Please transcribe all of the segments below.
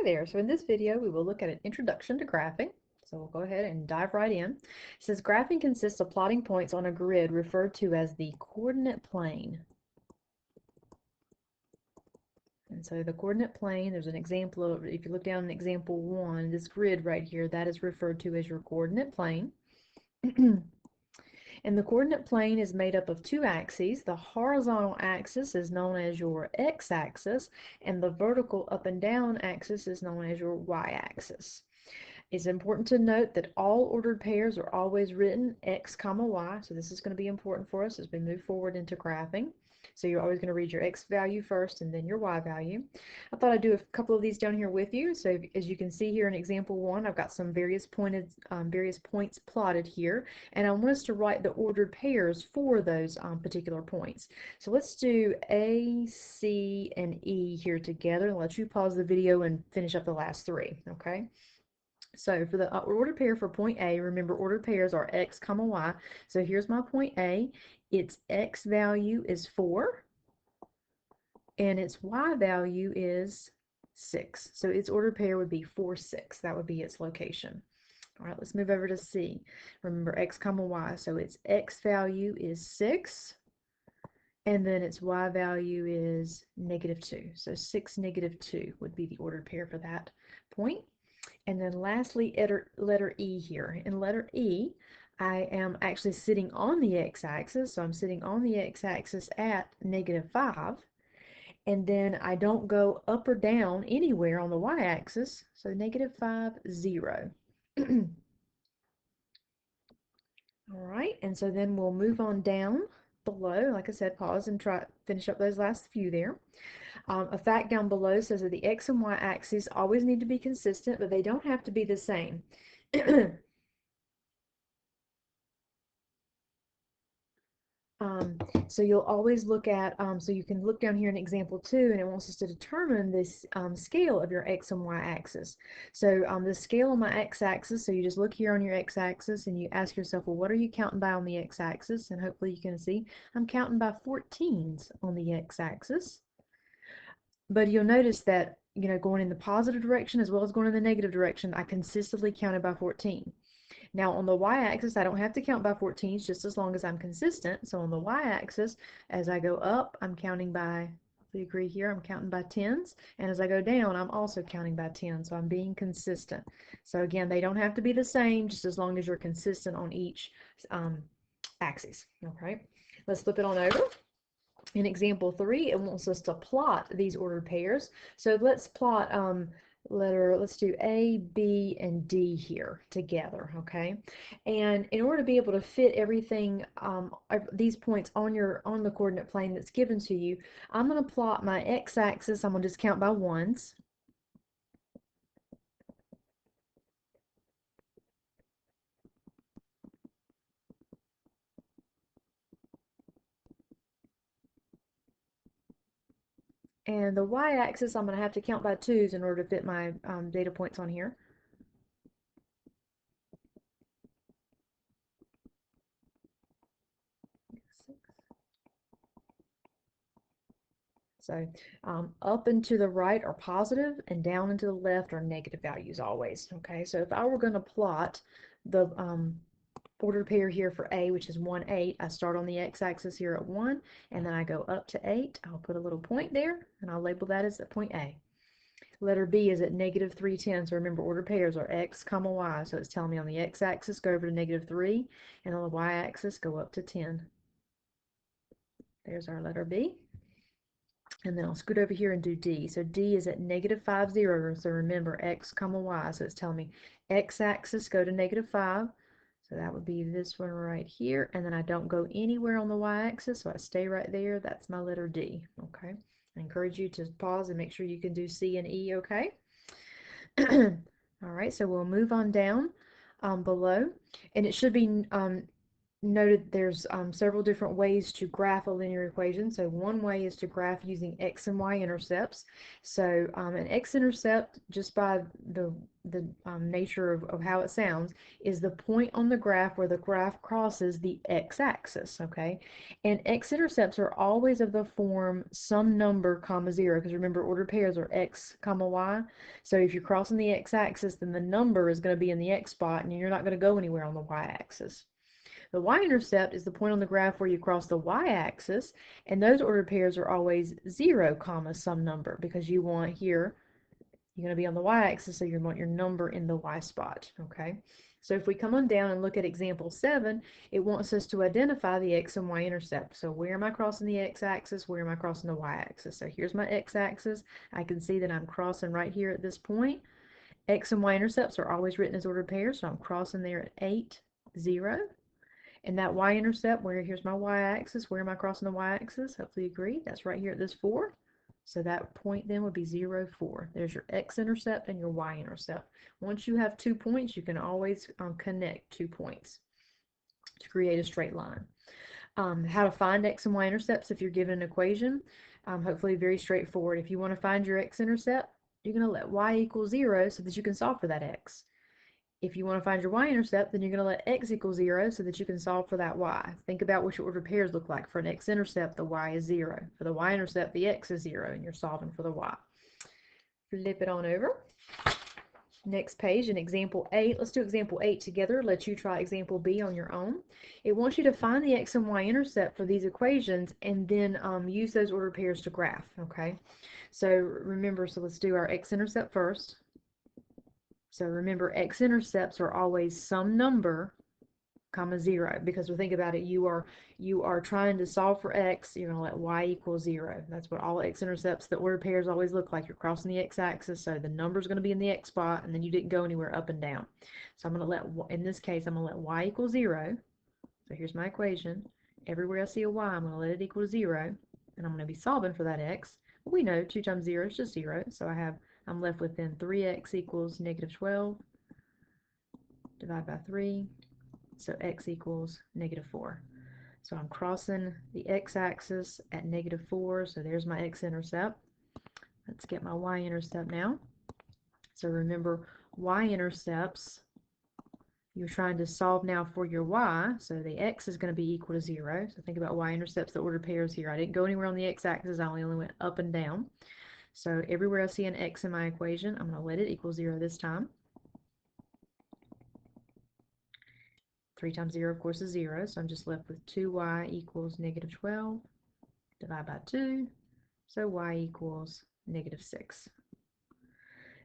there. So in this video, we will look at an introduction to graphing. So we'll go ahead and dive right in. It says graphing consists of plotting points on a grid referred to as the coordinate plane. And so the coordinate plane, there's an example of, if you look down in example 1, this grid right here, that is referred to as your coordinate plane. And the coordinate plane is made up of two axes. The horizontal axis is known as your x-axis, and the vertical up and down axis is known as your y-axis. It's important to note that all ordered pairs are always written x comma y, so this is going to be important for us as we move forward into graphing. So you're always going to read your x value first and then your y value. I thought I'd do a couple of these down here with you. So as you can see here in example 1, I've got some various points plotted here, and I want us to write the ordered pairs for those particular points. So let's do A, C, and E here together, and let you pause the video and finish up the last three, okay? So for the ordered pair for point A, remember ordered pairs are x comma y. So here's my point A. Its x value is 4, and its y value is 6. So its ordered pair would be 4, 6. That would be its location. All right, let's move over to C. Remember x comma y. So its x value is 6, and then its y value is -2. So 6, -2 would be the ordered pair for that point. And then lastly, letter E here. In letter E, I am actually sitting on the x-axis, so I'm sitting on the x-axis at -5, and then I don't go up or down anywhere on the y-axis, so -5, 0. All right, and so then we'll move on down below. Like I said, pause and try finish up those last few there. A fact down below says that the x and y axes always need to be consistent, but they don't have to be the same. So you'll always look at, so you can look down here in example 2, and it wants us to determine this scale of your x and y axis. So the scale on my x-axis, so you just look here on your x-axis and you ask yourself, well, what are you counting by on the x-axis? And hopefully you can see I'm counting by 14s on the x-axis. But you'll notice that, you know, going in the positive direction as well as going in the negative direction, I consistently counted by 14. Now on the y-axis, I don't have to count by 14s just as long as I'm consistent. So on the y-axis, as I go up, I'm counting by, if you agree here, I'm counting by 10s. And as I go down, I'm also counting by 10. So I'm being consistent. So again, they don't have to be the same just as long as you're consistent on each axis. Okay, let's flip it on over. In example 3, it wants us to plot these ordered pairs. So let's plot let's do A, B, and D here together, okay? And in order to be able to fit everything, these points on the coordinate plane that's given to you, I'm going to plot my x-axis. I'm going to just count by ones. And the y-axis, I'm going to have to count by 2s in order to fit my data points on here. So up and to the right are positive, and down and to the left are negative values always. Okay, so if I were going to plot the ordered pair here for A, which is 1, 8, I start on the x-axis here at 1, and then I go up to 8. I'll put a little point there, and I'll label that as the point A. Letter B is at -3, 10. So remember, ordered pairs are x comma y. So it's telling me on the x-axis go over to -3, and on the y-axis go up to 10. There's our letter B. And then I'll scoot over here and do D. So D is at -5, 0. So remember, x comma y. So it's telling me x-axis go to -5. So that would be this one right here. And then I don't go anywhere on the y-axis, so I stay right there. That's my letter D. Okay. I encourage you to pause and make sure you can do C and E, okay? All right, so we'll move on down below. And it should be noted there's several different ways to graph a linear equation. So one way is to graph using x and y intercepts. So an x-intercept, just by the nature of how it sounds, is the point on the graph where the graph crosses the x-axis, okay? And x-intercepts are always of the form some number comma 0, because remember ordered pairs are x comma y. So if you're crossing the x-axis, then the number is going to be in the x spot, and you're not going to go anywhere on the y-axis. The y-intercept is the point on the graph where you cross the y-axis, and those ordered pairs are always 0 comma some number, because you want here, you're going to be on the y-axis, so you want your number in the y spot, okay? So if we come on down and look at example 7, it wants us to identify the x and y intercept. So where am I crossing the x-axis? Where am I crossing the y-axis? So here's my x-axis. I can see that I'm crossing right here at this point. X and y intercepts are always written as ordered pairs, so I'm crossing there at 8, 0. And that y-intercept, here's my y-axis, where am I crossing the y-axis? Hopefully you agree. That's right here at this 4. So that point then would be 0, 4. There's your x-intercept and your y-intercept. Once you have 2 points, you can always connect 2 points to create a straight line. How to find x and y-intercepts if you're given an equation. Hopefully very straightforward. If you want to find your x-intercept, you're going to let y equal 0 so that you can solve for that x. If you want to find your y-intercept, then you're going to let x equal 0 so that you can solve for that y. Think about what your ordered pairs look like. For an x-intercept, the y is 0. For the y-intercept, the x is 0, and you're solving for the y. Flip it on over. Next page, in example 8. Let's do example 8 together. Let you try example B on your own. It wants you to find the x and y-intercept for these equations and then use those ordered pairs to graph, okay? So remember, so let's do our x-intercept first. So remember, x-intercepts are always some number comma 0, because we think about it, you are trying to solve for x, you're going to let y equal 0. That's what all x-intercepts, the ordered pairs, always look like. You're crossing the x-axis, so the number is going to be in the x spot, and then you didn't go anywhere up and down. So I'm going to let, in this case, I'm going to let y equal 0. So here's my equation. Everywhere I see a y, I'm going to let it equal 0, and I'm going to be solving for that x. We know 2 times 0 is just 0, so I'm left with then 3x equals negative 12, divide by 3, so x equals negative 4. So I'm crossing the x-axis at negative 4, so there's my x-intercept. Let's get my y-intercept now. So remember, y-intercepts, you're trying to solve now for your y, so the x is going to be equal to 0. So think about y-intercepts, the ordered pairs here. I didn't go anywhere on the x-axis, I only went up and down. So everywhere I see an x in my equation, I'm going to let it equal 0 this time. 3 times 0, of course, is 0, so I'm just left with 2y equals negative 12, divide by 2, so y equals negative 6.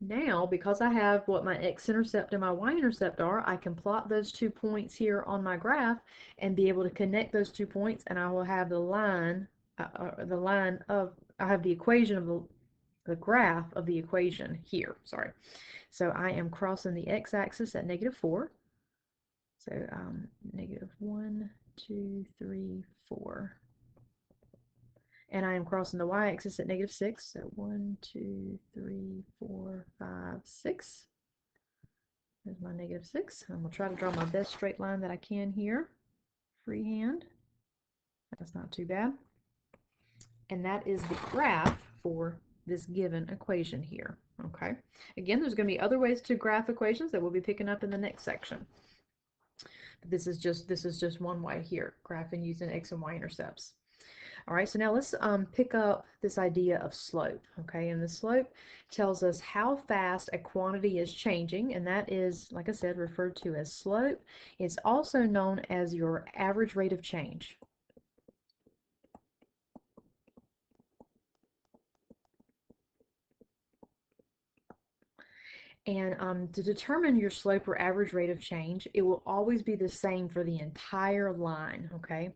Now, because I have what my x-intercept and my y-intercept are, I can plot those 2 points here on my graph and be able to connect those 2 points, and I will have the line of, I have the equation of the graph of the equation here, sorry. So I am crossing the x-axis at negative 4. So negative 1, 2, 3, 4. And I am crossing the y-axis at negative 6. So 1, 2, 3, 4, 5, 6. There's my negative 6. I'm going to try to draw my best straight line that I can here. Freehand. That's not too bad. And that is the graph for this given equation here. Okay. Again, there's going to be other ways to graph equations that we'll be picking up in the next section. This is just one way here, graphing using x and y intercepts. All right, so now let's pick up this idea of slope, okay? And the slope tells us how fast a quantity is changing, and that is, like I said, referred to as slope. It's also known as your average rate of change. And to determine your slope or average rate of change, it will always be the same for the entire line, okay?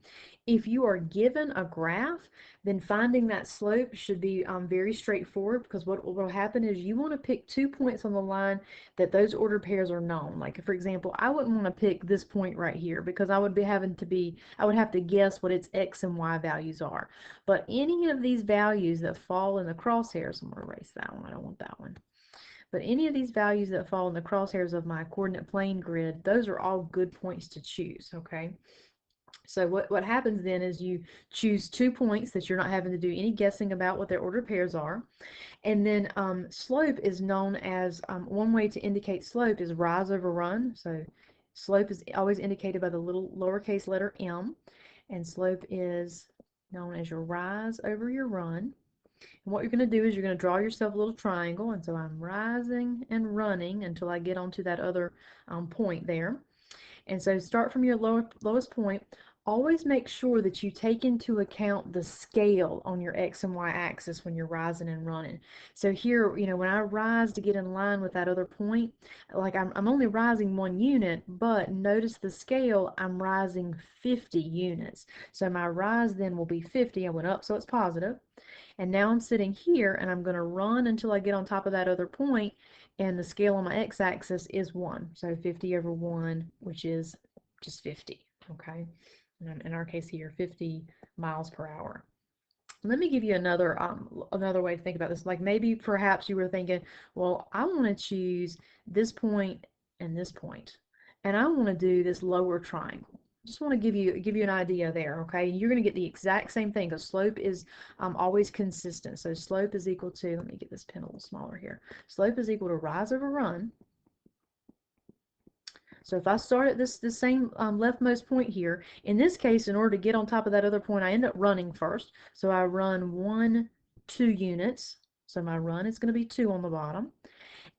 If you are given a graph, then finding that slope should be very straightforward, because what will happen is you want to pick 2 points on the line that those ordered pairs are known. Like, for example, I wouldn't want to pick this point right here, because I would have to guess what its x and y values are. But any of these values that fall in the crosshairs, I'm going to erase that one, I don't want that one. But any of these values that fall in the crosshairs of my coordinate plane grid, those are all good points to choose, okay? So what happens then is you choose 2 points that you're not having to do any guessing about what their ordered pairs are. And then slope is known as, one way to indicate slope is rise over run. So slope is always indicated by the little lowercase letter m, and slope is known as your rise over your run. And what you're going to do is you're going to draw yourself a little triangle, and so I'm rising and running until I get onto that other point there. And so start from your lowest point. Always make sure that you take into account the scale on your X and Y axis when you're rising and running. So here, when I rise to get in line with that other point, like I'm only rising 1 unit, but notice the scale, I'm rising 50 units. So my rise then will be 50. I went up, so it's positive. And now I'm sitting here and I'm going to run until I get on top of that other point, and the scale on my x-axis is 1. So 50 over 1, which is just 50, okay? And in our case here, 50 miles per hour. Let me give you another way to think about this. Like maybe perhaps you were thinking, well, I want to choose this point and this point, and I want to do this lower triangle. Just want to give you an idea there, okay? You're going to get the exact same thing because slope is always consistent. So slope is equal to, let me get this pen a little smaller here. Slope is equal to rise over run. So if I start at this same leftmost point here, in this case, in order to get on top of that other point, I end up running first. So I run 1, 2 units. So my run is going to be 2 on the bottom.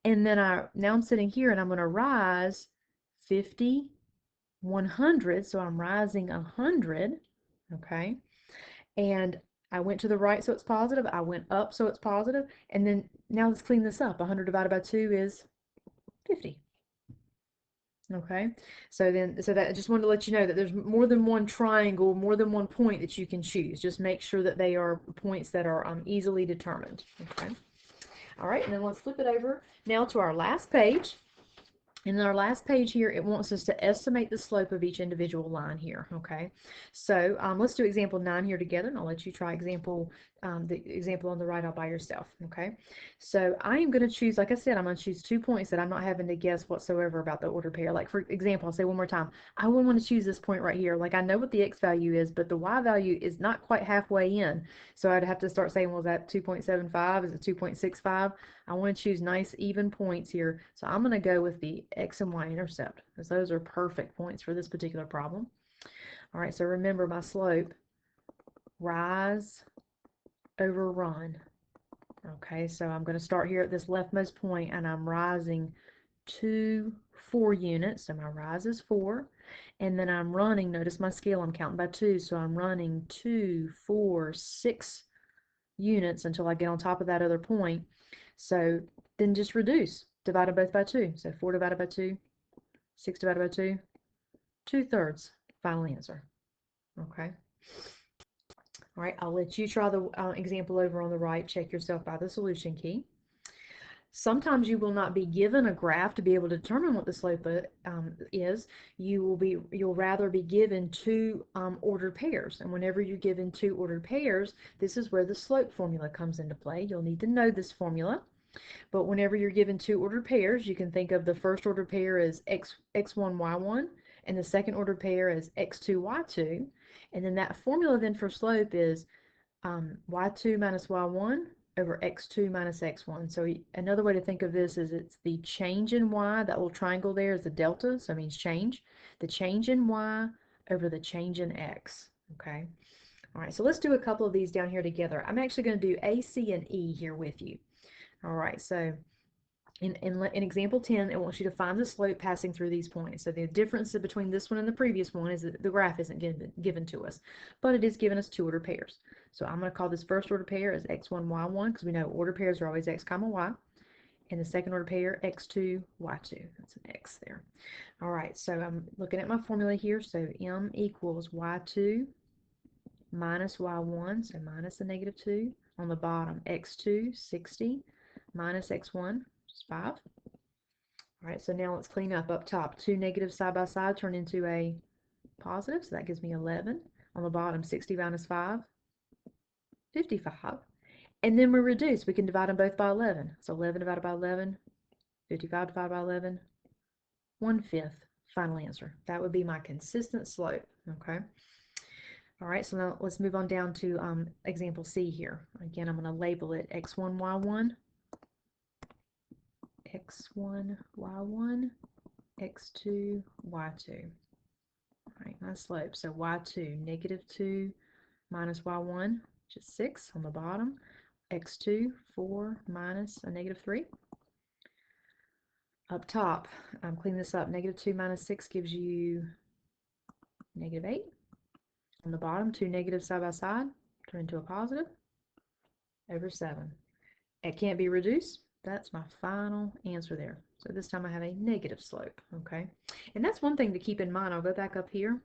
And then now I'm sitting here and I'm going to rise 50, 100. So I'm rising 100. Okay. And I went to the right, so it's positive. I went up, so it's positive. And then now let's clean this up. 100 divided by 2 is 50. Okay, so that I just wanted to let you know that there's more than one triangle, more than one point that you can choose. Just make sure that they are points that are easily determined. Okay, all right, and then let's flip it over now to our last page. And in our last page here, it wants us to estimate the slope of each individual line here, okay? So let's do example 9 here together, and I'll let you try the example on the right all by yourself, okay? So I am going to choose, like I said, I'm going to choose 2 points that I'm not having to guess whatsoever about the order pair. Like, for example, I'll say one more time, I would want to choose this point right here. Like, I know what the X value is, but the Y value is not quite halfway in. So I'd have to start saying, well, is that 2.75? Is it 2.65? I want to choose nice even points here. So I'm going to go with the X and Y intercept because those are perfect points for this particular problem. All right, so remember my slope, rise over run. Okay, so I'm going to start here at this leftmost point and I'm rising 4 units. So my rise is 4. And then I'm running, notice my scale, I'm counting by 2. So I'm running 2, 4, 6 units until I get on top of that other point. So then just reduce, divide both by 2. So 4 divided by 2, 6 divided by 2, 2/3. Final answer. Okay. All right, I'll let you try the example over on the right. Check yourself by the solution key. Sometimes you will not be given a graph to be able to determine what the slope is. You'll rather be given 2 ordered pairs. And whenever you're given 2 ordered pairs, this is where the slope formula comes into play. You'll need to know this formula. But whenever you're given 2 ordered pairs, you can think of the first ordered pair as x1, y1, and the second ordered pair as x2, y2. And then that formula then for slope is y2 minus y1 over x2 minus x1. So another way to think of this is it's the change in y, that little triangle there is the delta, so it means change. The change in y over the change in x, okay? All right, so let's do a couple of these down here together. I'm actually going to do A, C, and E here with you. All right, so in example 10, it wants you to find the slope passing through these points. So the difference between this one and the previous one is that the graph isn't given to us, but it is given us 2 order pairs. So I'm going to call this first order pair as x1, y1, because we know order pairs are always x comma y. And the second order pair, x2, y2. That's an x there. All right, so I'm looking at my formula here. So m equals y2 minus y1, so minus the negative 2. On the bottom, x2, 60, minus x1, which is 5. All right, so now let's clean up top. 2 negatives side by side turn into a positive, so that gives me 11. On the bottom, 60 minus 5, 55. And then we reduce. We can divide them both by 11. So 11 divided by 11, 55 divided by 11, 1/5. Final answer. That would be my consistent slope. Okay. All right, so now let's move on down to example C here. Again, I'm going to label it x1, y1, x1, y1, x2, y2. All right, my slope. So y2, -2 minus y1, which is 6 on the bottom. x2, 4 minus a -3. Up top, clean this up. -2 minus 6 gives you -8. On the bottom, two negatives side by side turn into a positive over 7. It can't be reduced. That's my final answer there. So this time I have a negative slope, okay? And that's one thing to keep in mind. I'll go back up here.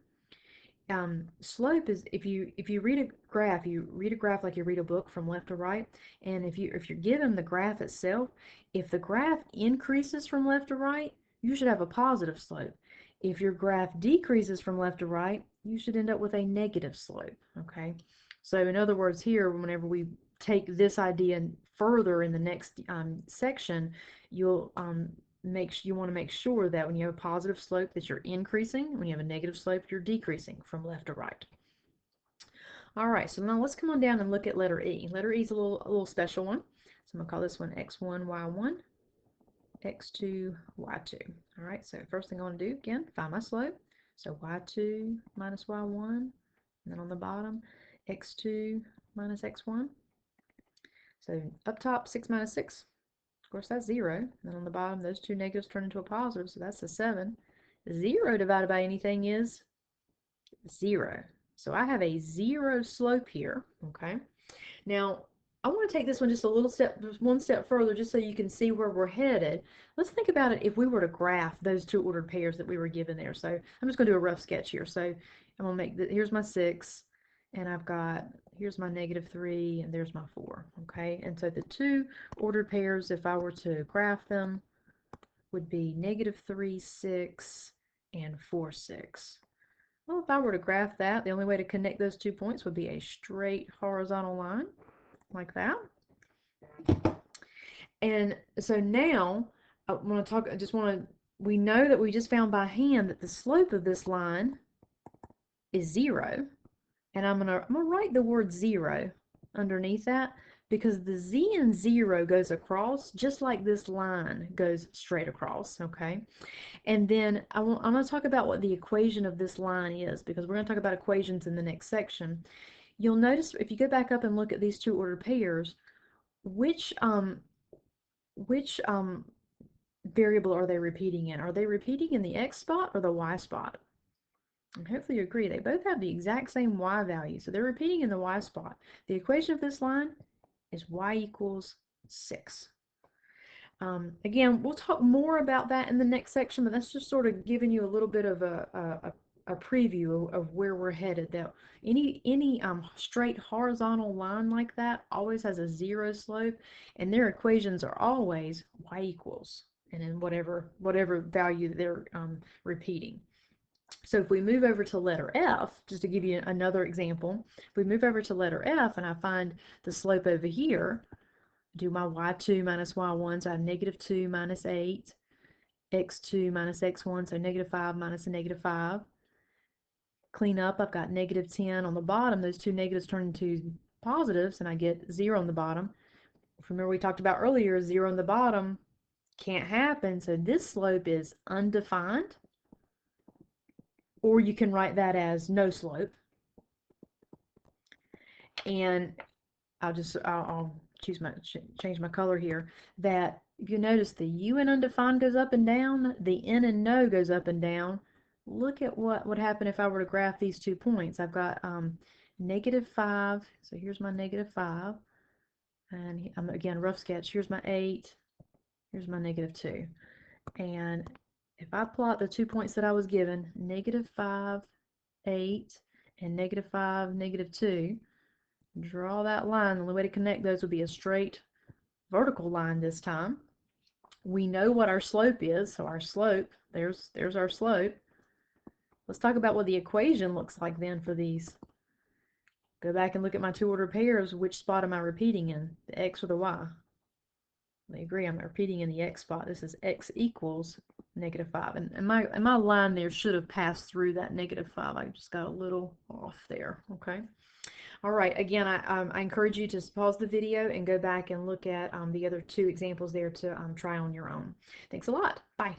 Slope is, if you read a graph, you read a graph like you read a book from left to right, and if you're given the graph itself, if the graph increases from left to right, you should have a positive slope. If your graph decreases from left to right, you should end up with a negative slope, okay? So in other words, here, whenever we take this idea further in the next section, you'll you want to make sure that when you have a positive slope that you're increasing, when you have a negative slope you're decreasing from left to right. All right, so now let's come on down and look at letter E. Letter E is a little special one. So I'm going to call this one x1, y1, x2, y2. All right, so first thing I want to do, again, find my slope. So y2 minus y1, and then on the bottom, x2 minus x1. So up top, 6 minus 6. Of course, that's 0. And then on the bottom, those two negatives turn into a positive, so that's a 7. 0 divided by anything is 0. So I have a 0 slope here, okay? Now, I want to take this one just a little step, one step further, just so you can see where we're headed. Let's think about it if we were to graph those two ordered pairs that we were given there. So I'm just going to do a rough sketch here. So I'm going to make, here's my 6, and I've got, here's my -3, and there's my 4, okay? And so the two ordered pairs, if I were to graph them, would be -3, 6, and 4, 6. Well, if I were to graph that, the only way to connect those 2 points would be a straight horizontal line, like that. And so now, we know that we just found by hand that the slope of this line is 0. And I'm gonna write the word 0 underneath that, because the z and 0 goes across just like this line goes straight across, okay? And then I'm going to talk about what the equation of this line is, because we're going to talk about equations in the next section. You'll notice if you go back up and look at these two ordered pairs, which variable are they repeating in? Are they repeating in the x spot or the y spot? And hopefully you agree, they both have the exact same y value, so they're repeating in the y spot. The equation of this line is y equals 6. Again, we'll talk more about that in the next section, but that's just sort of giving you a little bit of a preview of where we're headed. That any straight horizontal line like that always has a 0 slope, and their equations are always y equals, and then whatever value they're repeating. So if we move over to letter F, just to give you another example, if we move over to letter F and I find the slope over here, do my y2 minus y1, so I have -2 minus 8, x2 minus x1, so -5 minus a -5. Clean up, I've got -10 on the bottom. Those two negatives turn into positives, and I get 0 on the bottom. Remember we talked about earlier, 0 on the bottom can't happen, so this slope is undefined, or you can write that as no slope. And I'll change my color here, that if you notice the u in undefined goes up and down, the n and no goes up and down. Look at what would happen if I were to graph these 2 points. I've got -5, so here's my -5, and again, rough sketch, here's my 8, here's my -2. And if I plot the 2 points that I was given, -5, 8, and -5, -2, draw that line. The only way to connect those would be a straight vertical line this time. We know what our slope is, so our slope, there's our slope. Let's talk about what the equation looks like then for these. Go back and look at my two ordered pairs. Which spot am I repeating in, the x or the y? I agree, I'm repeating in the x spot. This is x equals -5. And my line there should have passed through that -5. I just got a little off there, okay? All right, again, I encourage you to pause the video and go back and look at the other two examples there to try on your own. Thanks a lot. Bye.